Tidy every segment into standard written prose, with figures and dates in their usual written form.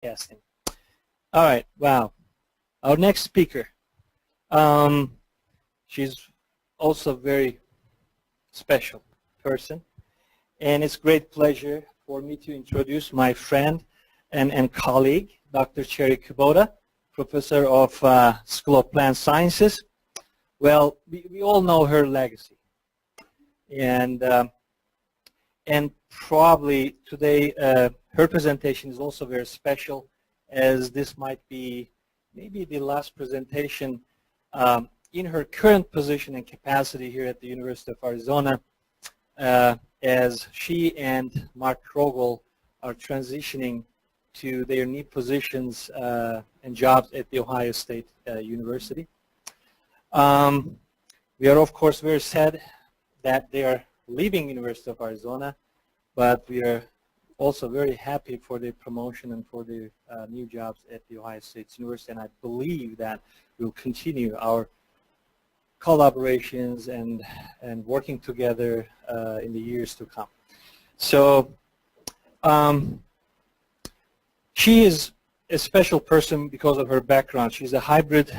Casting. All right, wow. Our next speaker. She's also a very special person. And it's a great pleasure for me to introduce my friend and colleague, Dr. Chieri Kubota, professor of School of Plant Sciences. Well, we all know her legacy. And probably today her presentation is also very special, as this might be maybe the last presentation in her current position and capacity here at the University of Arizona, as she and Mark Krogel are transitioning to their new positions and jobs at the Ohio State University. We are, of course, very sad that they are leaving University of Arizona, but we are also very happy for the promotion and for the new jobs at the Ohio State University, and I believe that we'll continue our collaborations and working together in the years to come. So she is a special person because of her background. She's a hybrid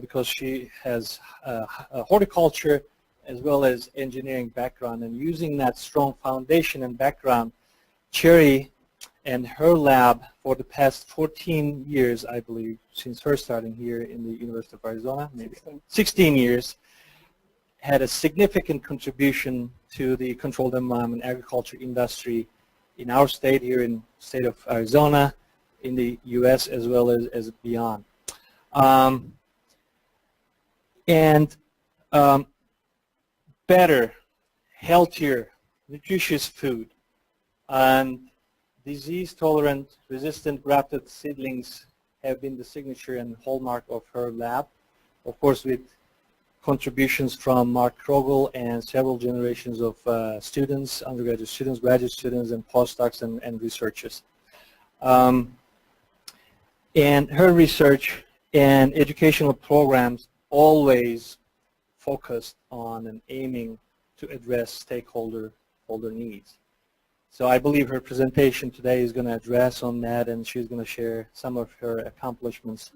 because she has a horticulture as well as engineering background, and using that strong foundation and background, Chieri and her lab for the past 14 years, I believe, since her starting here in the University of Arizona, maybe 16 years, had a significant contribution to the controlled environment agriculture industry in our state, here in the state of Arizona, in the U.S. as well as beyond. Better, healthier, nutritious food, and disease-tolerant, resistant grafted seedlings have been the signature and hallmark of her lab, of course with contributions from Mark Krogel and several generations of students, undergraduate students, graduate students, and postdocs and researchers. And her research and educational programs always focused on and aiming to address stakeholder needs. So I believe her presentation today is going to address on that, and she's going to share some of her accomplishments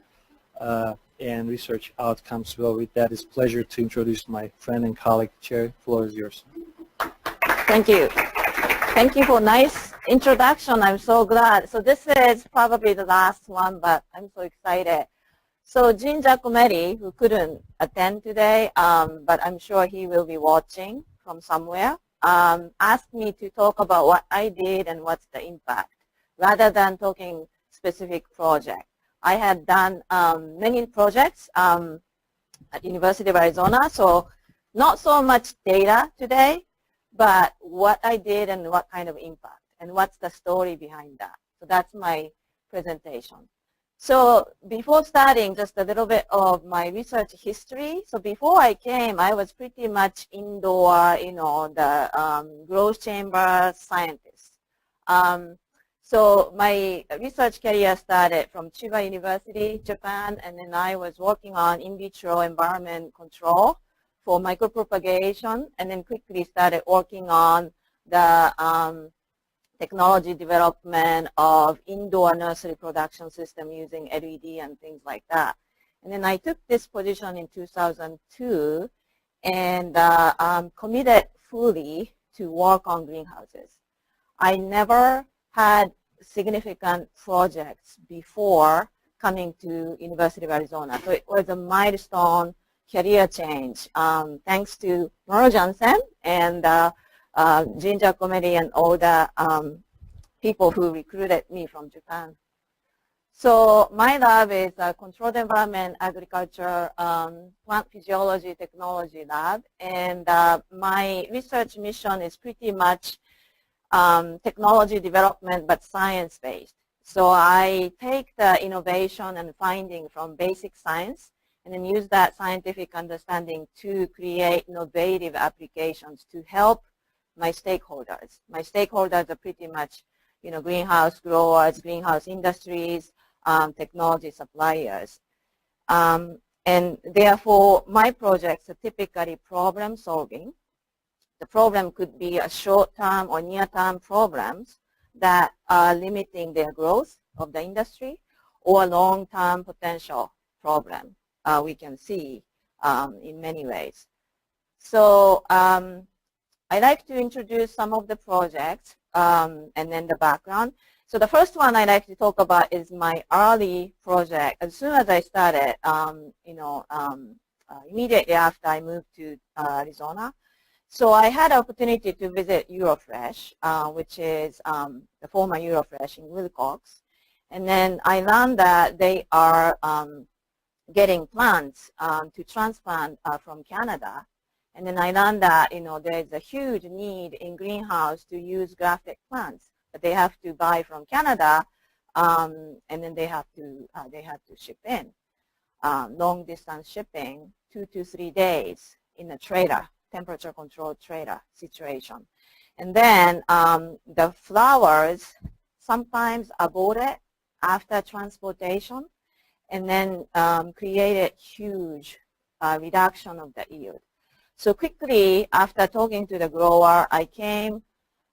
and research outcomes. Well, with that, it's a pleasure to introduce my friend and colleague, Chieri. The floor is yours. Thank you. Thank you for nice introduction. I'm so glad. So this is probably the last one, but I'm so excited. So Gene Giacometti, who couldn't attend today, but I'm sure he will be watching from somewhere, asked me to talk about what I did and what's the impact, rather than talking specific project. I had done many projects at University of Arizona, so not so much data today, but what I did and what kind of impact, and what's the story behind that. So that's my presentation. So before starting, just a little bit of my research history. So before I came, I was pretty much indoor, the growth chamber scientist. So my research career started from Chiba University, Japan, and then I was working on in vitro environment control for micropropagation, and then quickly started working on the technology development of indoor nursery production system using LED and things like that. And then I took this position in 2002 and committed fully to work on greenhouses. I never had significant projects before coming to University of Arizona. So it was a milestone career change. Thanks to Moro Jansen and Gene Giacometti and all the people who recruited me from Japan. So my lab is a controlled environment agriculture plant physiology technology lab, and my research mission is pretty much technology development but science-based. So I take the innovation and finding from basic science and then use that scientific understanding to create innovative applications to help my stakeholders. My stakeholders are pretty much, greenhouse growers, greenhouse industries, technology suppliers. And therefore, my projects are typically problem solving. The problem could be a short-term or near-term problems that are limiting their growth of the industry or long-term potential problem we can see in many ways. So I'd like to introduce some of the projects and then the background. So the first one I'd like to talk about is my early project. As soon as I started, immediately after I moved to Arizona. So I had an opportunity to visit Eurofresh, which is the former Eurofresh in Wilcox. And then I learned that they are getting plants to transplant from Canada. And then I learned that, there's a huge need in greenhouse to use grafted plants, but they have to buy from Canada, and then they have to ship in. Long distance shipping, 2 to 3 days in a trailer, temperature controlled trailer situation. And then the flowers sometimes aborted after transportation, and then created huge reduction of the yield. So quickly, after talking to the grower, I came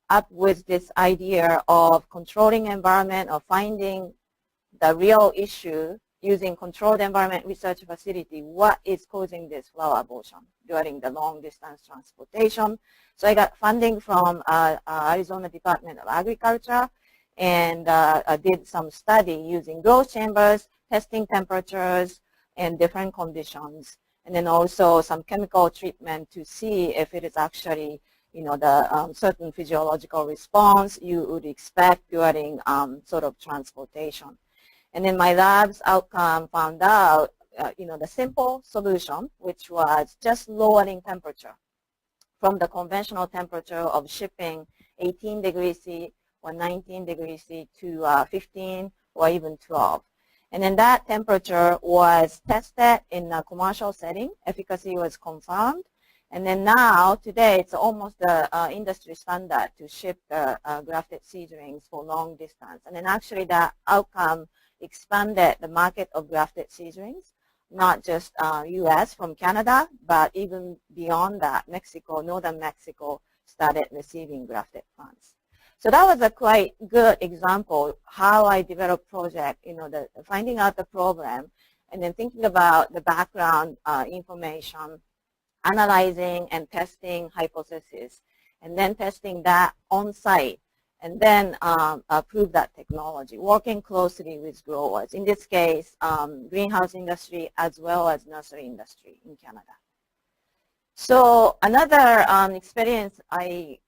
up with this idea of controlling environment, or finding the real issue using controlled environment research facility, what is causing this flower abortion during the long distance transportation. So I got funding from Arizona Department of Agriculture, and I did some study using growth chambers, testing temperatures and different conditions, and then also some chemical treatment to see if it is actually, the certain physiological response you would expect during sort of transportation. And then my lab's outcome found out, the simple solution, which was just lowering temperature from the conventional temperature of shipping 18 degrees C or 19 degrees C to 15 or even 12. And then that temperature was tested in a commercial setting. Efficacy was confirmed. And then now, today, it's almost the industry standard to ship the grafted seedlings for long distance. And then actually that outcome expanded the market of grafted seedlings, not just U.S. from Canada, but even beyond that, Mexico, northern Mexico started receiving grafted plants. So that was a quite good example how I developed project, finding out the problem and then thinking about the background information, analyzing and testing hypothesis, and then testing that on site, and then prove that technology, working closely with growers. In this case, greenhouse industry as well as nursery industry in Canada. So another experience I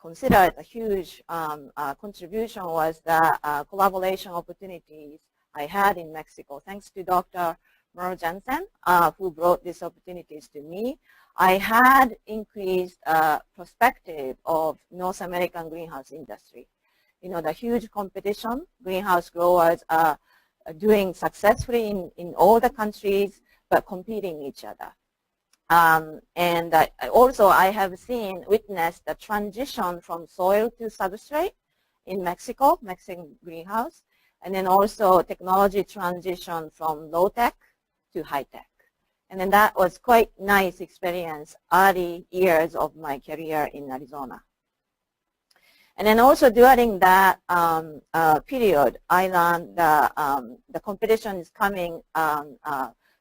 considered a huge contribution was the collaboration opportunities I had in Mexico. Thanks to Dr. Merle Jensen, who brought these opportunities to me, I had increased perspective of North American greenhouse industry. The huge competition, greenhouse growers are doing successfully in all the countries, but competing each other. And also I have witnessed the transition from soil to substrate in Mexican greenhouse, and then also technology transition from low-tech to high-tech. And then that was quite nice experience early years of my career in Arizona. And then also during that period, I learned the competition is coming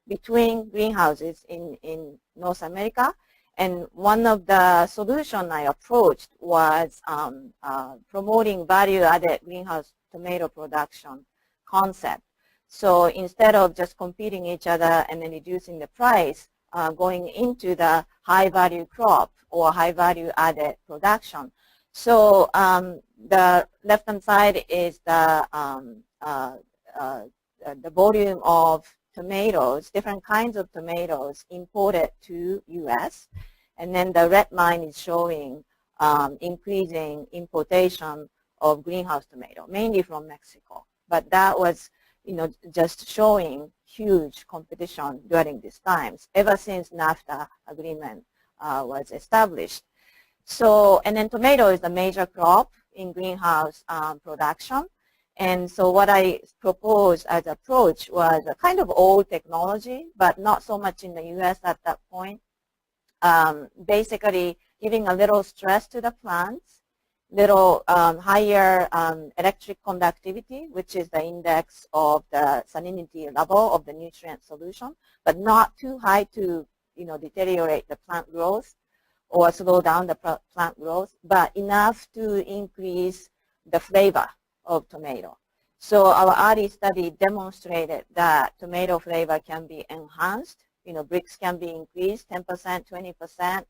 between greenhouses in North America. And one of the solutions I approached was promoting value-added greenhouse tomato production concept. So instead of just competing each other and then reducing the price, going into the high-value crop or high-value added production. So the left-hand side is the volume of tomatoes, different kinds of tomatoes imported to U.S. And then the red line is showing increasing importation of greenhouse tomato, mainly from Mexico. But that was, just showing huge competition during these times, ever since NAFTA agreement was established. So, and then tomato is the major crop in greenhouse production. And so what I proposed as approach was a kind of old technology, but not so much in the U.S. at that point. Basically giving a little stress to the plants little higher electric conductivity, which is the index of the salinity level of the nutrient solution, but not too high to deteriorate the plant growth or slow down the plant growth, but enough to increase the flavor of tomato. So our early study demonstrated that tomato flavor can be enhanced. Bricks can be increased 10%, 20%,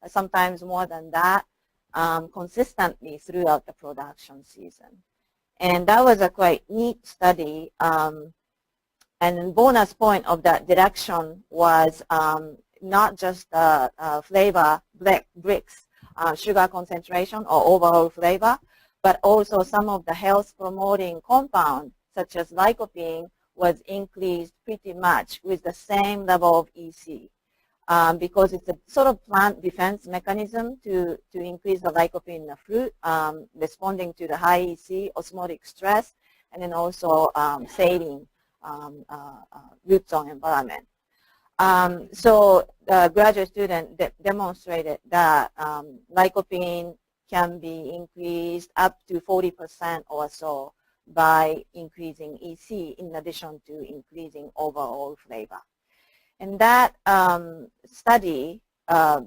sometimes more than that, consistently throughout the production season. And that was a quite neat study. And the bonus point of that direction was not just the flavor bricks, sugar concentration or overall flavor, but also some of the health promoting compound such as lycopene was increased pretty much with the same level of EC. Because it's a sort of plant defense mechanism to increase the lycopene in the fruit, responding to the high EC, osmotic stress, and then also saline root zone environment. So the graduate student demonstrated that lycopene can be increased up to 40% or so by increasing EC in addition to increasing overall flavor. And that study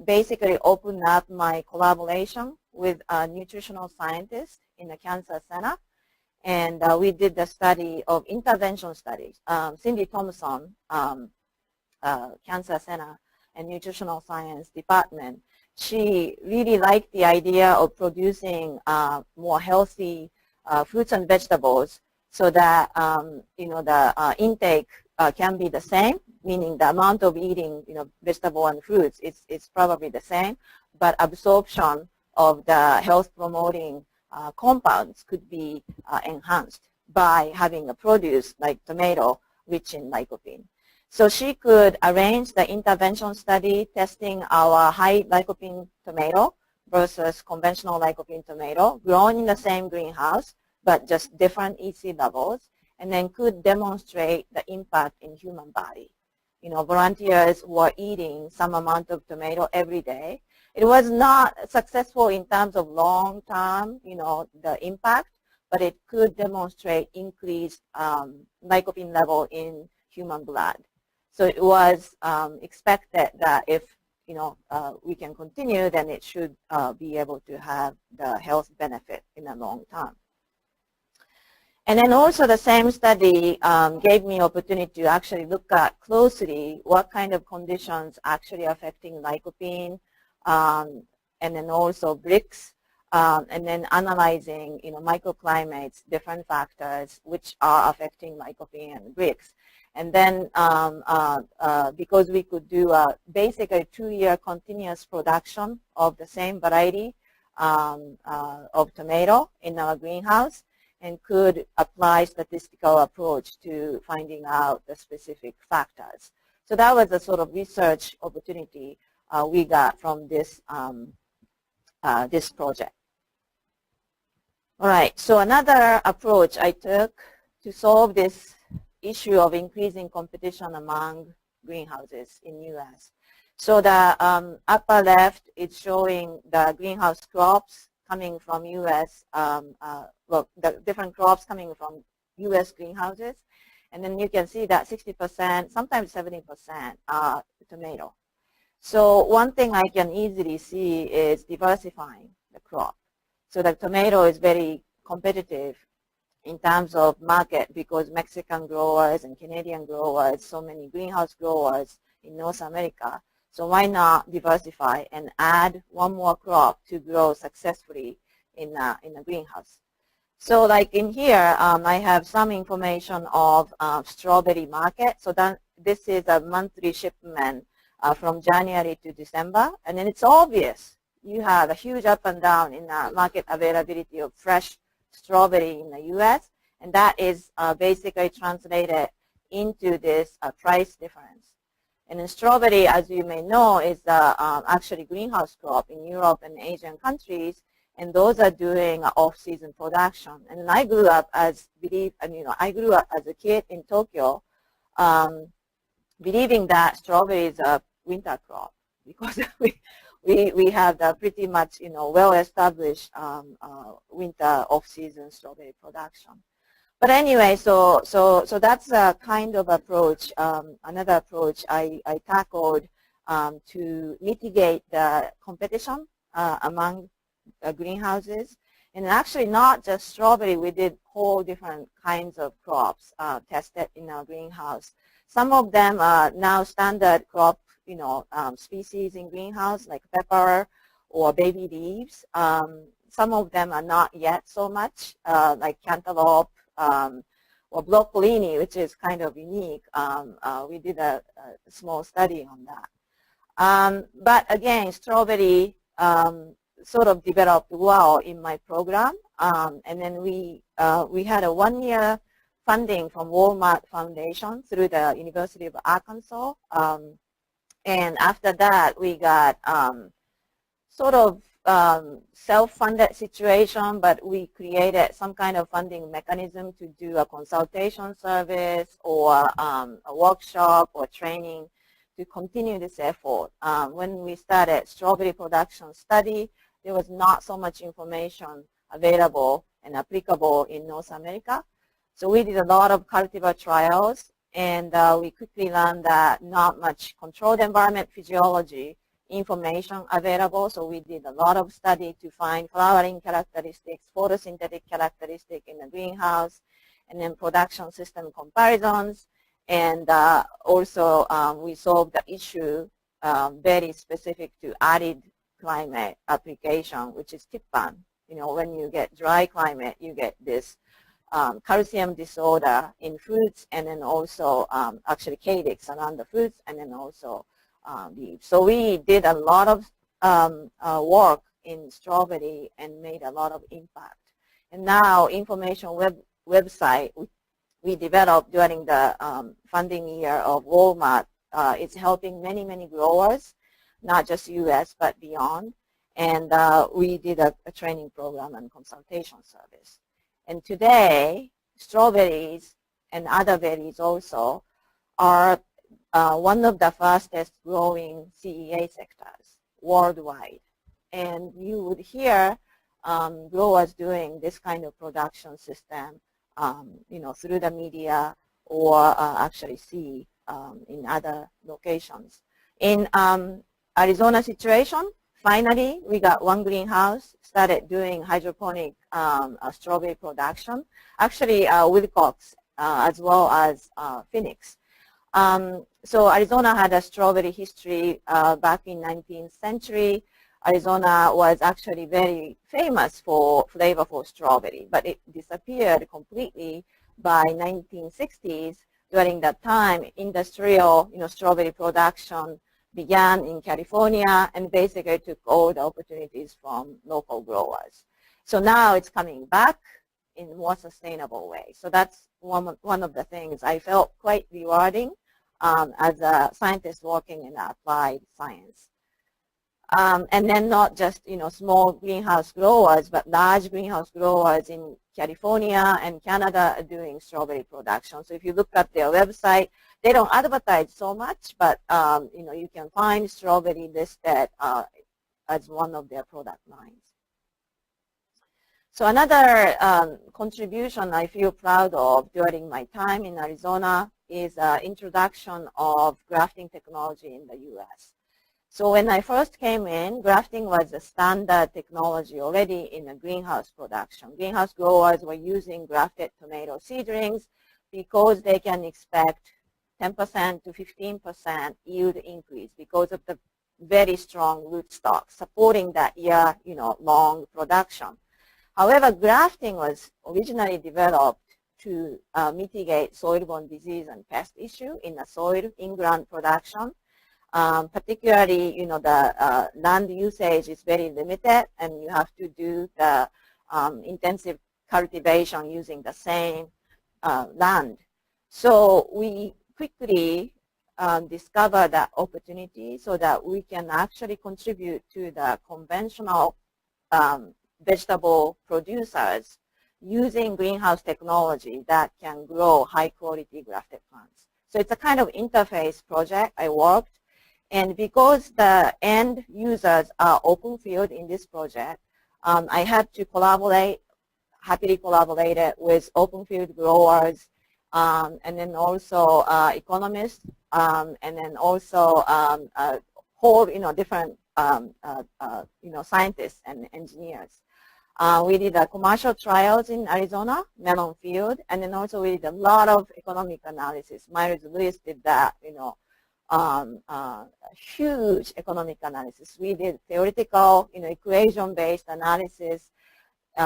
basically opened up my collaboration with a nutritional scientist in the cancer center. And we did the study of intervention studies. Cindy Thompson, Cancer Center and Nutritional Science Department, she really liked the idea of producing more healthy fruits and vegetables so that the intake can be the same, meaning the amount of eating vegetable and fruits is probably the same, but absorption of the health promoting compounds could be enhanced by having a produce like tomato rich in lycopene. So she could arrange the intervention study testing our high lycopene tomato versus conventional lycopene tomato grown in the same greenhouse but just different EC levels, and then could demonstrate the impact in human body. Volunteers were eating some amount of tomato every day. It was not successful in terms of long-term, the impact, but it could demonstrate increased lycopene level in human blood. So it was expected that if we can continue, then it should be able to have the health benefit in the long term. And then also the same study gave me opportunity to actually look at closely what kind of conditions actually affecting lycopene, and then also bricks, and then analyzing microclimates, different factors which are affecting lycopene and bricks. And then because we could do basically 2-year continuous production of the same variety of tomato in our greenhouse, and could apply statistical approach to finding out the specific factors. So that was a sort of research opportunity we got from this, this project. All right, so another approach I took to solve this issue of increasing competition among greenhouses in U.S. So the upper left is showing the greenhouse crops coming from U.S., well, the different crops coming from U.S. greenhouses. And then you can see that 60%, sometimes 70% are tomato. So one thing I can easily see is diversifying the crop. So the tomato is very competitive in terms of market because Mexican growers and Canadian growers, so many greenhouse growers in North America. So why not diversify and add one more crop to grow successfully in a greenhouse? So like in here, I have some information of strawberry market. So that this is a monthly shipment from January to December. And then it's obvious you have a huge up and down in market availability of fresh strawberry in the U.S. And that is basically translated into this price difference. And then strawberry, as you may know, is actually greenhouse crop in Europe and Asian countries, and those are doing off-season production. And I grew up as I grew up as a kid in Tokyo, believing that strawberry is a winter crop because we we have the pretty much, well-established winter off-season strawberry production. But anyway, so that's a kind of approach, another approach I tackled to mitigate the competition among greenhouses. And actually not just strawberry, we did whole different kinds of crops tested in our greenhouse. Some of them are now standard crop, species in greenhouse like pepper or baby leaves. Some of them are not yet so much, like cantaloupe or broccolini, which is kind of unique. We did a small study on that. But again, strawberry sort of developed well in my program. And then we had a 1-year funding from Walmart Foundation through the University of Arkansas. And after that, we got sort of self-funded situation, but we created some kind of funding mechanism to do a consultation service or a workshop or training to continue this effort. When we started strawberry production study, there was not so much information available and applicable in North America. So we did a lot of cultivar trials, and we quickly learned that not much controlled environment physiology information available. So we did a lot of study to find flowering characteristics, photosynthetic characteristics in the greenhouse, and then production system comparisons. And also we solved the issue very specific to arid climate application, which is tip ban. When you get dry climate, you get this calcium disorder in fruits, and then also actually calyx around the fruits, and then also leaves. So we did a lot of work in strawberry and made a lot of impact. And now information website we developed during the funding year of Walmart, it's helping many, many growers, not just U.S. but beyond. And we did a training program and consultation service. And today, strawberries and other berries also are one of the fastest growing CEA sectors worldwide. And you would hear growers doing this kind of production system, through the media or actually see in other locations. In Arizona situation, finally, we got one greenhouse, started doing hydroponic strawberry production, actually Wilcox as well as Phoenix. So Arizona had a strawberry history back in 19th century. Arizona was actually very famous for flavorful strawberry, but it disappeared completely by 1960s. During that time, industrial strawberry production began in California and basically took all the opportunities from local growers. So now it's coming back in a more sustainable way. So that's one of the things I felt quite rewarding as a scientist working in applied science. And then not just small greenhouse growers, but large greenhouse growers in California and Canada are doing strawberry production. So if you look at their website, they don't advertise so much, but you can find strawberry listed as one of their product lines. So another contribution I feel proud of during my time in Arizona is introduction of grafting technology in the U.S. So when I first came in, grafting was a standard technology already in the greenhouse production. Greenhouse growers were using grafted tomato seedlings because they can expect 10% to 15% yield increase because of the very strong rootstock supporting that year-long production. However, grafting was originally developed to mitigate soil-borne disease and pest issue in the soil in-ground production. Particularly, the land usage is very limited, and you have to do the intensive cultivation using the same land. So we quickly discovered that opportunity so that we can actually contribute to the conventional vegetable producers using greenhouse technology that can grow high-quality grafted plants. So it's a kind of interface project I worked. And because the end users are open field in this project, I had to happily collaborated with open field growers, and then also economists, and then also whole, different, scientists and engineers. We did commercial trials in Arizona, melon field, and then also we did a lot of economic analysis. Myers Lewis did that, huge economic analysis. We did theoretical, equation-based analysis,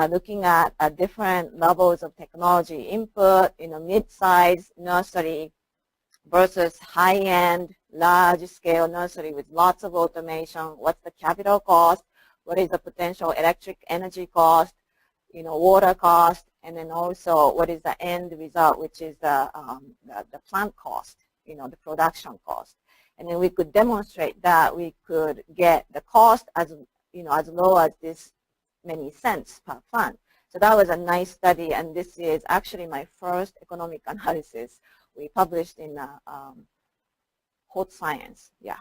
looking at different levels of technology input, mid-size nursery versus high-end, large-scale nursery with lots of automation. What's the capital cost? What is the potential electric energy cost? Water cost, and then also what is the end result, which is the plant cost, the production cost. And then we could demonstrate that we could get the cost as low as this many cents per plant. So that was a nice study, and this is actually my first economic analysis. We published in Hot Science. Yeah,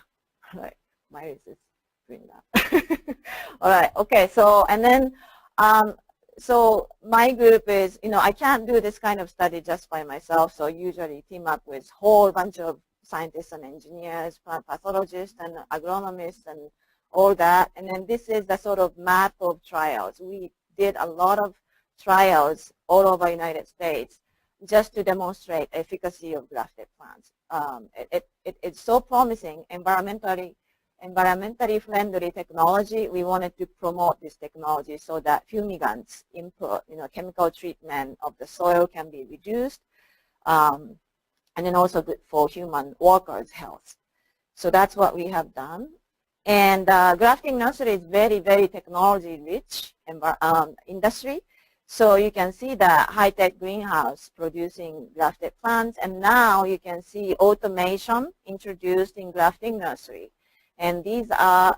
right. Myers is doing that. All right. Okay. So and then so my group is, I can't do this kind of study just by myself. So usually team up with a whole bunch of scientists and engineers, plant pathologists and agronomists and all that. And then this is the sort of map of trials. We did a lot of trials all over the United States just to demonstrate efficacy of grafted plants. It's so promising, environmentally friendly technology. We wanted to promote this technology so that fumigants input, chemical treatment of the soil can be reduced, and then also good for human workers' health. So that's what we have done. And grafting nursery is very, very technology-rich industry. So you can see the high-tech greenhouse producing grafted plants, and now you can see automation introduced in grafting nursery. And these are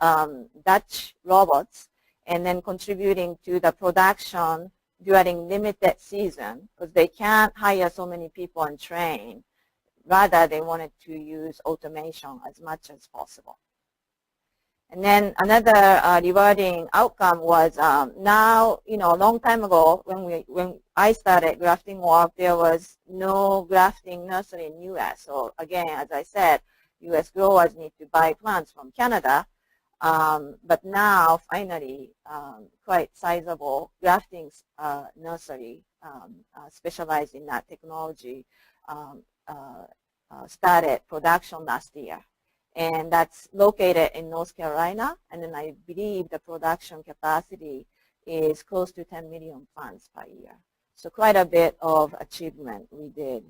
Dutch robots, and then contributing to the production during limited season, because they can't hire so many people and train. Rather, they wanted to use automation as much as possible. And then another rewarding outcome was now, a long time ago when I started grafting work, there was no grafting nursery in U.S. So again, as I said, U.S. growers need to buy plants from Canada. But now, finally, quite sizable grafting nursery specialized in that technology started production last year. And that's located in North Carolina, and then I believe the production capacity is close to 10 million plants per year. So quite a bit of achievement we did,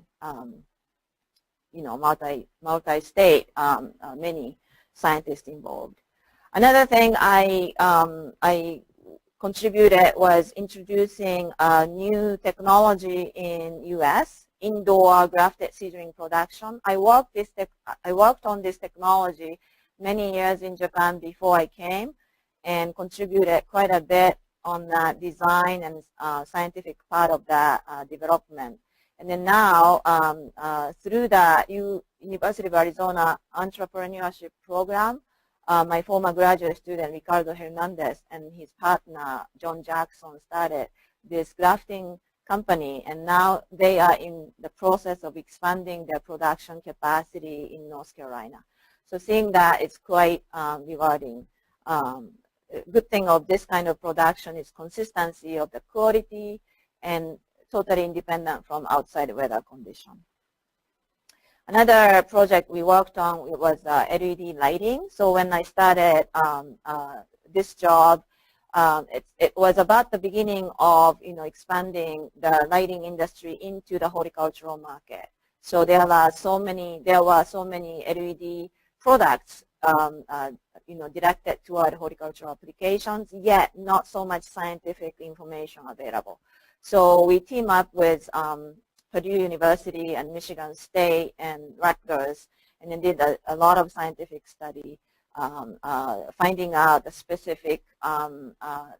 multi-state, many scientists involved. Another thing I contributed was introducing a new technology in U.S., indoor grafted seedling production. I worked on this technology many years in Japan before I came, and contributed quite a bit on the design and scientific part of that development. And then now, through the University of Arizona Entrepreneurship Program, my former graduate student, Ricardo Hernandez, and his partner, John Jackson, started this grafting company, and now they are in the process of expanding their production capacity in North Carolina. So seeing that is quite rewarding. Good thing of this kind of production is consistency of the quality and totally independent from outside weather condition. Another project we worked on was LED lighting. So when I started this job, it was about the beginning of expanding the lighting industry into the horticultural market. So there were so many LED products directed toward horticultural applications, yet not so much scientific information available. So we team up with Purdue University and Michigan State and Rutgers, and then did a lot of scientific study, finding out the specific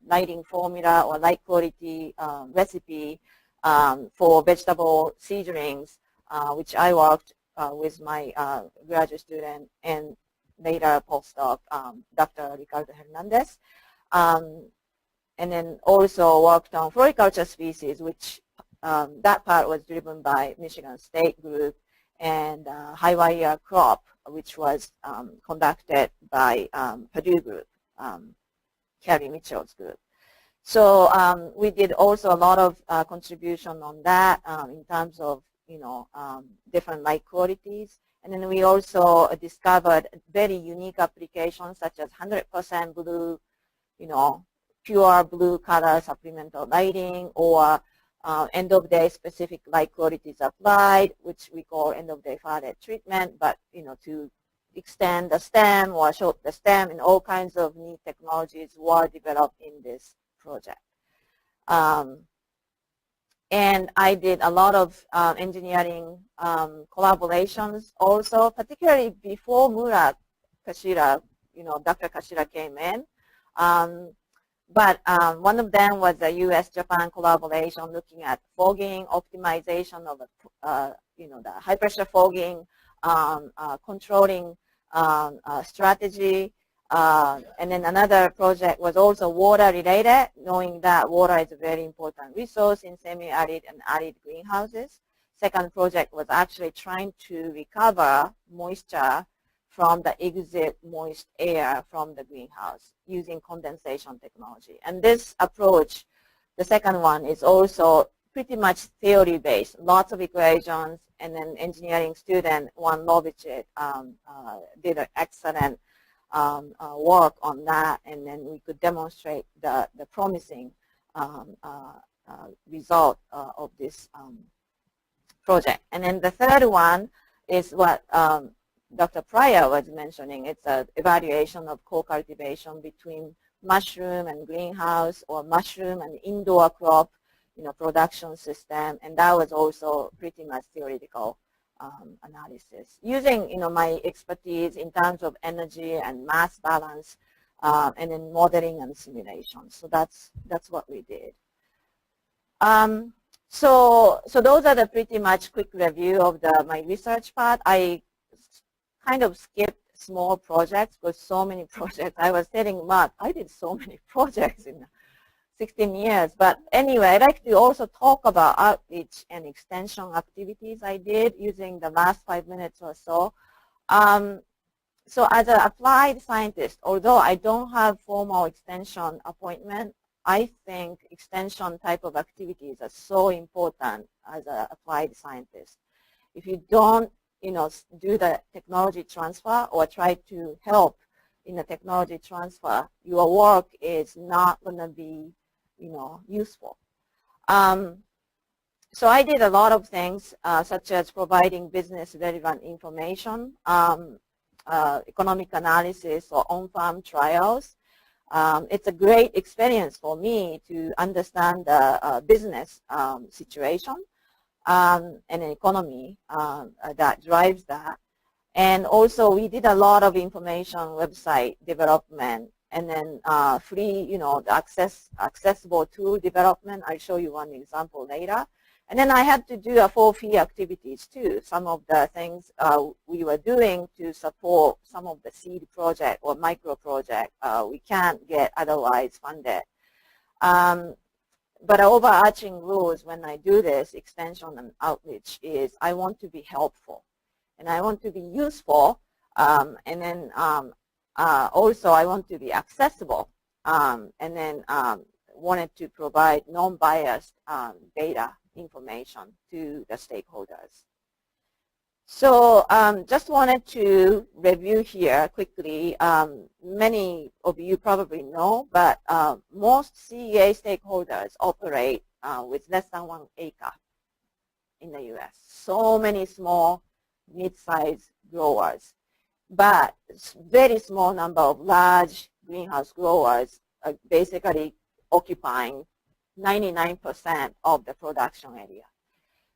lighting formula or light quality recipe for vegetable seedlings, which I worked with my graduate student, and later postdoc, Dr. Ricardo Hernandez. And then also worked on floriculture species, which that part was driven by Michigan State group, and high wire crop, which was conducted by Purdue group, Carrie Mitchell's group. So we did also a lot of contribution on that in terms of different light qualities. And then we also discovered very unique applications such as 100% blue, pure blue color supplemental lighting, or end-of-day specific light qualities applied, which we call end-of-day far-red treatment, but to extend the stem or short the stem, and all kinds of neat technologies were developed in this project. And I did a lot of engineering collaborations also, particularly before Murat Kashira, Dr. Kashira came in. But one of them was a U.S.-Japan collaboration looking at fogging, optimization of the high pressure fogging, controlling strategy. And then another project was also water related, knowing that water is a very important resource in semi-arid and arid greenhouses. Second project was actually trying to recover moisture from the exit moist air from the greenhouse using condensation technology. And this approach, the second one, is also pretty much theory-based, lots of equations, and then engineering student, Juan Lovicic, did an excellent work on that, and then we could demonstrate the promising result of this project. And then the third one is what Dr. Pryor was mentioning. It's an evaluation of co-cultivation between mushroom and greenhouse, or mushroom and indoor crop, production system, and that was also pretty much theoretical analysis using my expertise in terms of energy and mass balance, and then modeling and simulation. So that's what we did. So those are the pretty much quick review of my research part. I kind of skipped small projects because so many projects. I was telling Mark, I did so many projects in 16 years. But anyway, I'd like to also talk about outreach and extension activities I did using the last 5 minutes or so. So as an applied scientist, although I don't have formal extension appointment, I think extension type of activities are so important as an applied scientist. If you don't do the technology transfer or try to help in the technology transfer, your work is not going to be, useful. So I did a lot of things, such as providing business relevant information, economic analysis, or on-farm trials. It's a great experience for me to understand the business situation and an economy that drives that. And also we did a lot of information website development, and then free, accessible tool development. I'll show you one example later. And then I had to do a for-fee activities too. Some of the things we were doing to support some of the seed project or micro project we can't get otherwise funded. But overarching rules when I do this extension and outreach is I want to be helpful and I want to be useful, and then also I want to be accessible, and then wanted to provide non-biased data information to the stakeholders. So just wanted to review here quickly. Many of you probably know, but most CEA stakeholders operate with less than 1 acre in the U.S. So many small, mid-sized growers, but very small number of large greenhouse growers are basically occupying 99% of the production area.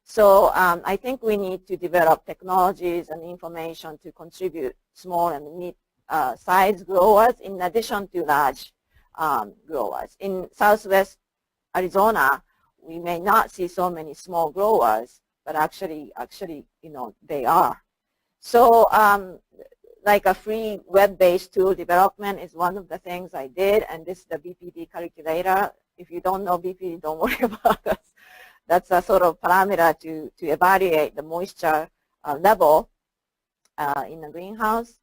So I think we need to develop technologies and information to contribute small and mid-sized growers in addition to large growers. In Southwest Arizona, we may not see so many small growers, but actually, they are. So like a free web-based tool development is one of the things I did, and this is the BPD calculator. If you don't know BPD, don't worry about it. That's a sort of parameter to evaluate the moisture level in the greenhouse.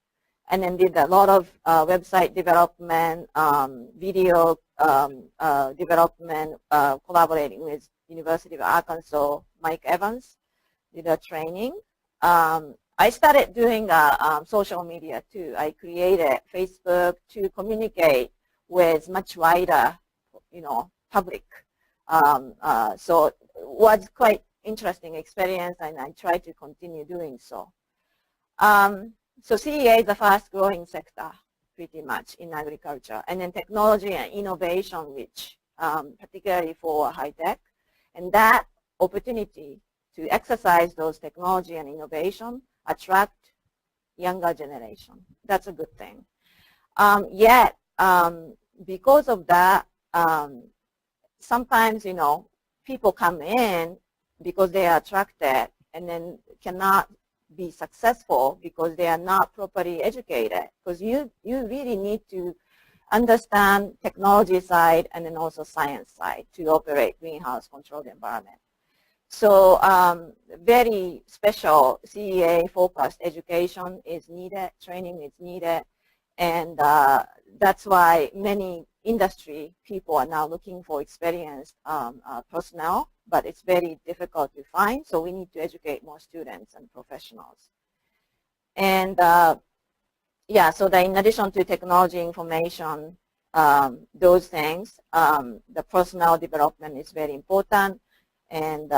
And then did a lot of website development, video development, collaborating with University of Arkansas, Mike Evans, did a training. I started doing social media too. I created Facebook to communicate with much wider, public. So it was quite interesting experience, and I try to continue doing so. So CEA is the fast growing sector pretty much in agriculture, and then technology and innovation rich, particularly for high tech. And that opportunity to exercise those technology and innovation attract younger generation. That's a good thing. Yet, because of that, sometimes, people come in because they are attracted and then cannot be successful because they are not properly educated. Because you really need to understand technology side and then also science side to operate greenhouse controlled environment. So very special CEA focused education is needed, training is needed, and that's why many industry people are now looking for experienced personnel, but it's very difficult to find, so we need to educate more students and professionals. And yeah, so in addition to technology, information, those things, the personnel development is very important, and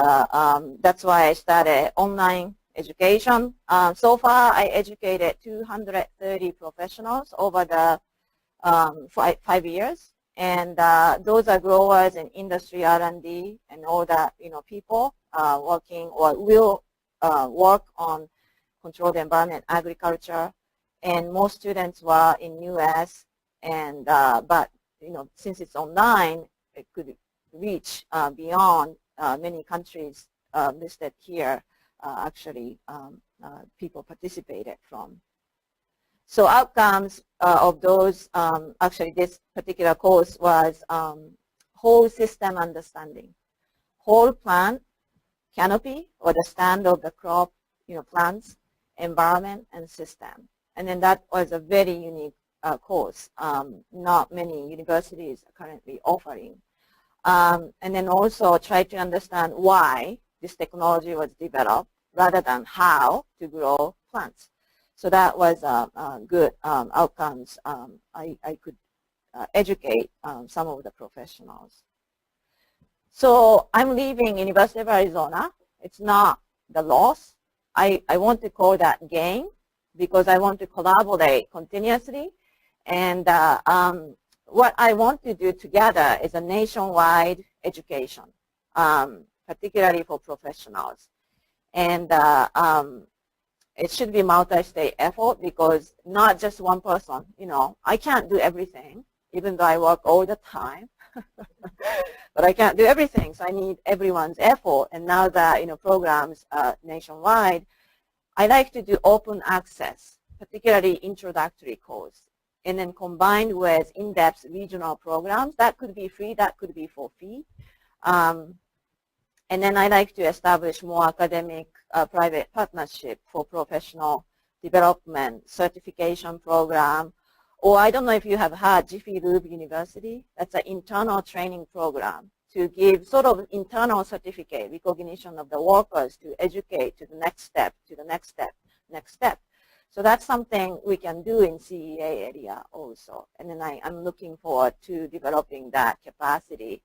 that's why I started online education. So far, I educated 230 professionals over the 5 years, and those are growers and industry R&D and all that, people working or will work on controlled environment agriculture, and most students were in U.S. and but since it's online, it could reach beyond many countries listed here. Actually, people participated from. So outcomes of those, actually this particular course was whole system understanding, whole plant, canopy, or the stand of the crop, plants, environment, and system. And then that was a very unique course. Not many universities are currently offering. And then also try to understand why this technology was developed rather than how to grow plants. So that was good outcomes. I could educate some of the professionals. So I'm leaving University of Arizona. It's not the loss. I want to call that gain because I want to collaborate continuously. And what I want to do together is a nationwide education, particularly for professionals. And it should be multi-state effort because not just one person, I can't do everything, even though I work all the time. But I can't do everything, so I need everyone's effort. And now that, programs nationwide, I like to do open access, particularly introductory course, and then combined with in-depth regional programs. That could be free, that could be for fee. And then I like to establish more academic private partnership for professional development, certification program. Or I don't know if you have heard Jiffy Lube University. That's an internal training program to give sort of internal certificate, recognition of the workers to educate to the next step, to the next step, next step. So that's something we can do in CEA area also. And then I'm looking forward to developing that capacity,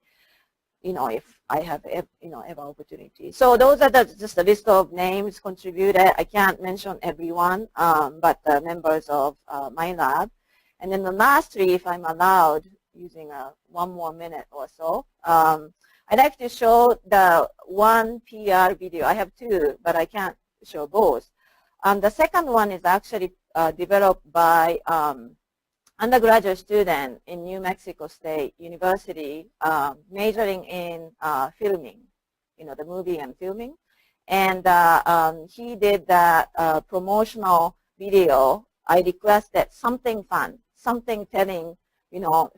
if I have, ever opportunity. So those are just a list of names contributed. I can't mention everyone, but the members of my lab. And then the last three, if I'm allowed, using one more minute or so, I'd like to show the one PR video. I have two, but I can't show both. The second one is actually developed by undergraduate student in New Mexico State University, majoring in filming, the movie and filming. And he did that promotional video I requested something fun, something telling,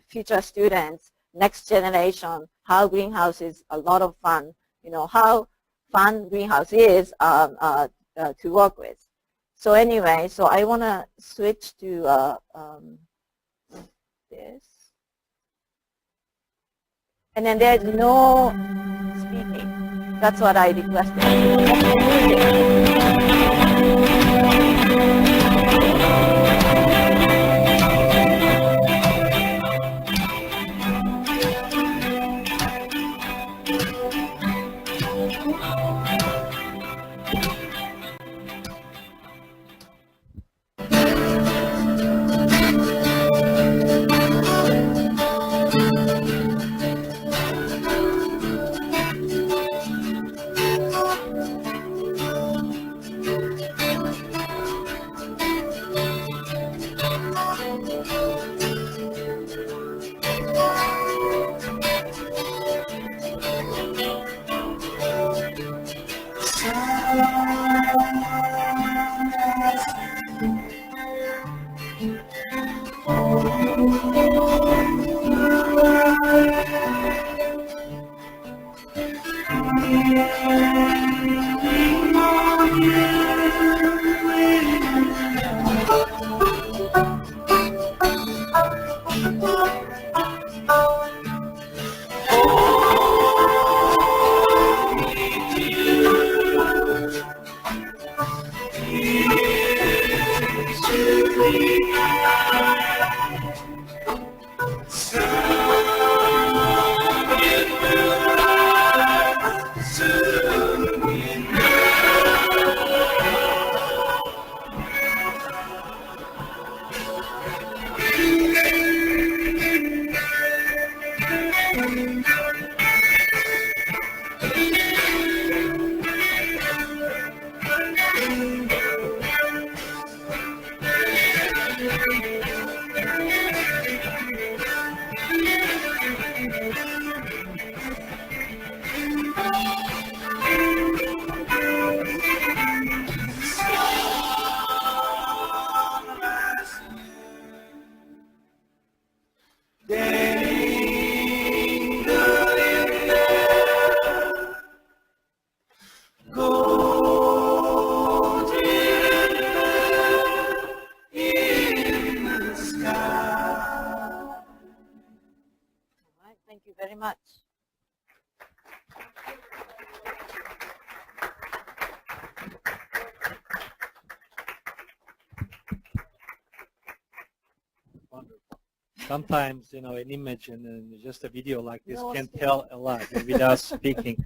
future students, next generation, how greenhouse is a lot of fun, how fun greenhouse is to work with. So anyway, so I want to switch to this. And then there's no speaking. That's what I requested. Thank you very much. Wonderful. Sometimes, an image and just a video like this can tell a lot without speaking.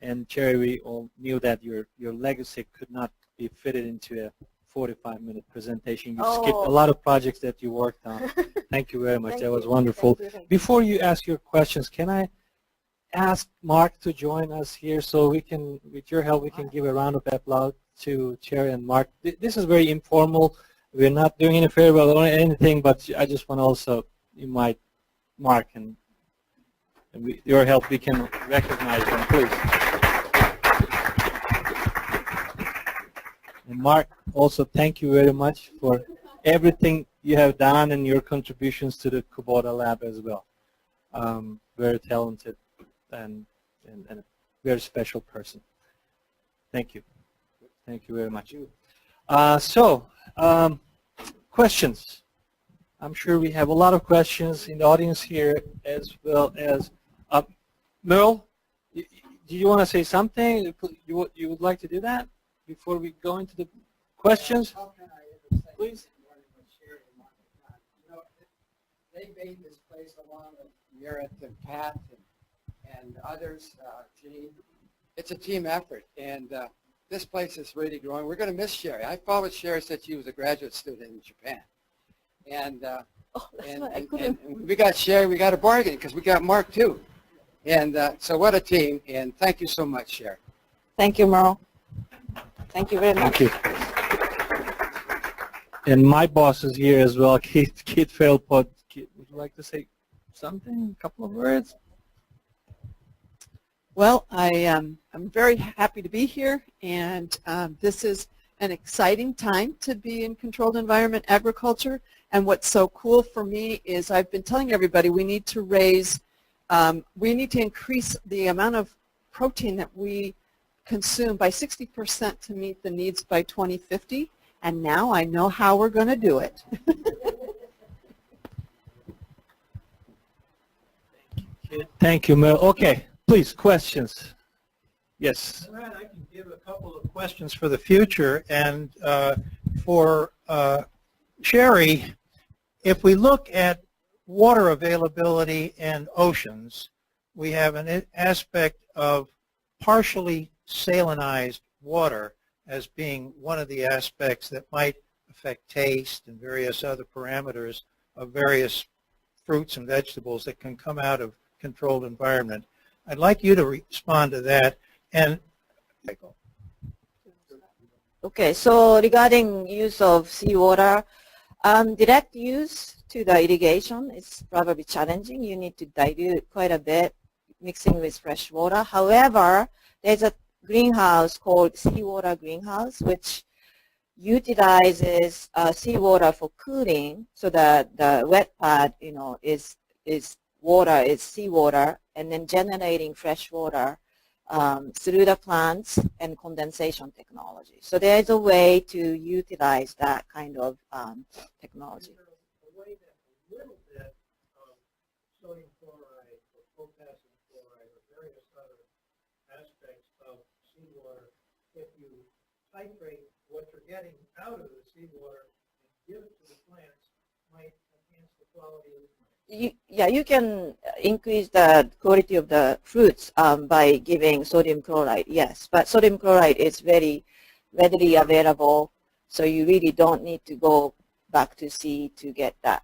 And Chieri, we all knew that your legacy could not be fitted into a 45-minute presentation. You skipped a lot of projects that you worked on. Thank you very much. That was wonderful. Thank you. Before you ask your questions, can I ask Mark to join us here so we can, with your help, we can give a round of applause to Chieri and Mark. This is very informal. We're not doing any farewell or anything, but I just want to also invite Mark, and with your help we can recognize them, please. And Mark, also thank you very much for everything you have done and your contributions to the Kubota lab as well. Very talented and a very special person. Thank you. Thank you very much. Questions. I'm sure we have a lot of questions in the audience here, as well as Merle, do you want to say something? You would like to do that before we go into the questions? How can I say Please. They made this place along with Merit and Pat and others, Gene. It's a team effort, and this place is really growing. We're going to miss Chieri. I followed Chieri since she was a graduate student in Japan. And, and we got Chieri, we got a bargain because we got Mark too. And so what a team, and thank you so much, Chieri. Thank you, Merle. Thank you very much. Thank you. And my boss is here as well, Keith Philpott. Would you like to say something, a couple of words? Well, I'm very happy to be here, and this is an exciting time to be in controlled environment agriculture. And what's so cool for me is I've been telling everybody we need to increase the amount of protein that we consume by 60% to meet the needs by 2050. And now I know how we're going to do it. Thank you, Mel. Okay, please, questions. Yes. Brad, I can give a couple of questions for the future. And for Chieri, if we look at water availability in oceans, we have an aspect of partially salinized water as being one of the aspects that might affect taste and various other parameters of various fruits and vegetables that can come out of controlled environment. I'd like you to respond to that. And Okay, so regarding use of seawater, direct use to the irrigation is probably challenging. You need to dilute quite a bit mixing with fresh water. However, there's a greenhouse called seawater greenhouse, which utilizes seawater for cooling, so that the wet pad, is seawater, and then generating fresh water through the plants and condensation technology. So there is a way to utilize that kind of technology. a way that a little bit of sodium chloride or potassium chloride or various other aspects of seawater, if you titrate what you're getting out of the seawater and give it to the plants, might enhance the quality of the plant. You can increase the quality of the fruits by giving sodium chloride, yes. But sodium chloride is very readily available, so you really don't need to go back to sea to get that.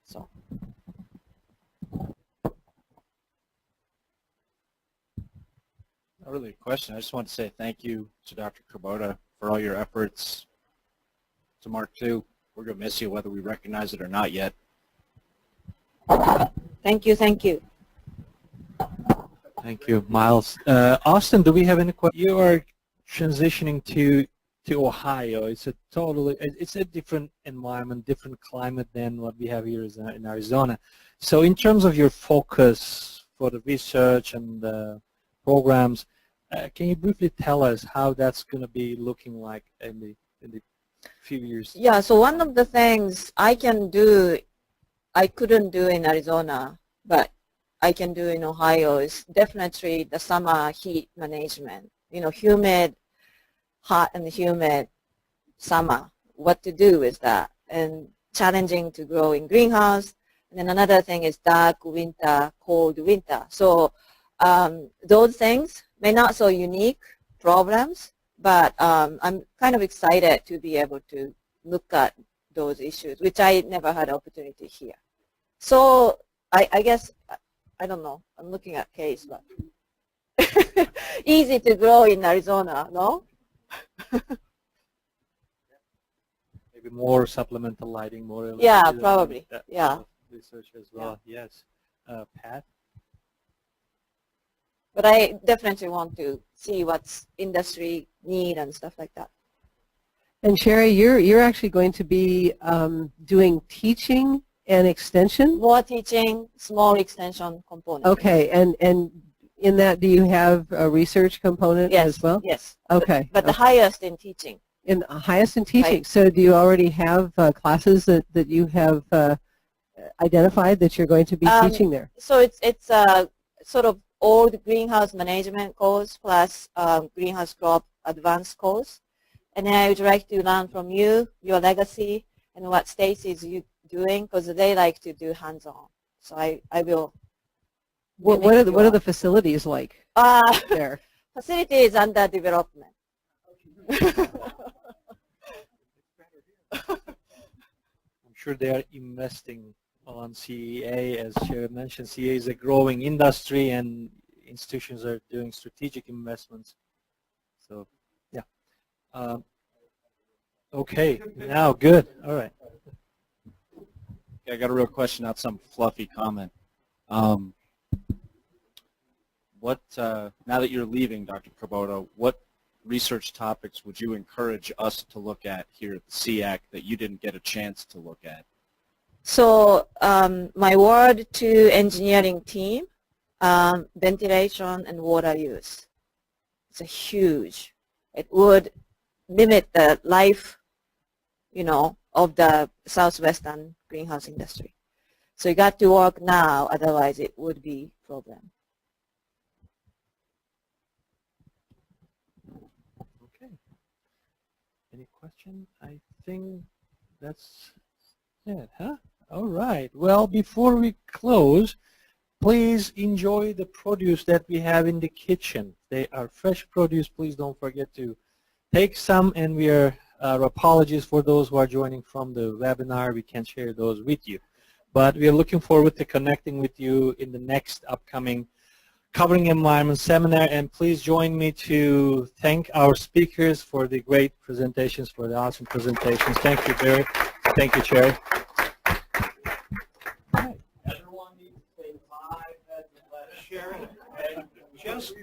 So. Not really a question. I just want to say thank you to Dr. Kubota for all your efforts. To Mark, too. We're going to miss you whether we recognize it or not yet. Thank you, thank you. Thank you, Miles. Austin, do we have any questions? You are transitioning to Ohio. It's a different environment, different climate than what we have here in Arizona. So in terms of your focus for the research and the programs, can you briefly tell us how that's going to be looking like in the few years? Yeah, so one of the things I couldn't do in Arizona, but I can do in Ohio is definitely the summer heat management. Humid, hot and humid summer, what to do with that, and challenging to grow in greenhouse. And then another thing is dark winter, cold winter. So those things may not so unique problems, but I'm kind of excited to be able to look at those issues, which I never had opportunity here. So I guess, I don't know, I'm looking at case, but easy to grow in Arizona, no? Maybe more supplemental lighting, more. Yeah, probably. Yeah. Research as well. Yeah. Yes. Pat. But I definitely want to see what's industry need and stuff like that. And Chieri, you're actually going to be doing teaching and extension? More teaching, small extension component. Okay, and in that, do you have a research component as well? Yes. Okay. But the highest in teaching. In highest in teaching. Right. So do you already have classes that you have identified that you're going to be teaching there? So it's a sort of old greenhouse management course plus greenhouse crop advanced course. And then I would like to learn from you, your legacy, and what Stacy's you doing, because they like to do hands-on. So I will. What are the facilities like there? Facility is under development. I'm sure they are investing on CEA. As Chieri mentioned, CEA is a growing industry and institutions are doing strategic investments. So, yeah. Okay, now good. All right. I got a real question, not some fluffy comment. Now that you're leaving, Dr. Kubota, what research topics would you encourage us to look at here at the CEAC that you didn't get a chance to look at? So my word to engineering team, ventilation and water use. It's a huge. It would limit the life, of the southwestern greenhouse industry. So you got to work now, otherwise it would be a problem. Okay. Any question? I think that's it, huh? All right. Well, before we close, please enjoy the produce that we have in the kitchen. They are fresh produce. Please don't forget to take some, and we are apologies for those who are joining from the webinar. We can't share those with you. But we are looking forward to connecting with you in the next upcoming Covering Environment seminar. And please join me to thank our speakers for the great presentations, for the awesome presentations. Thank you, Barry. Thank you, Chieri. Everyone needs to say bye. Sharon, and just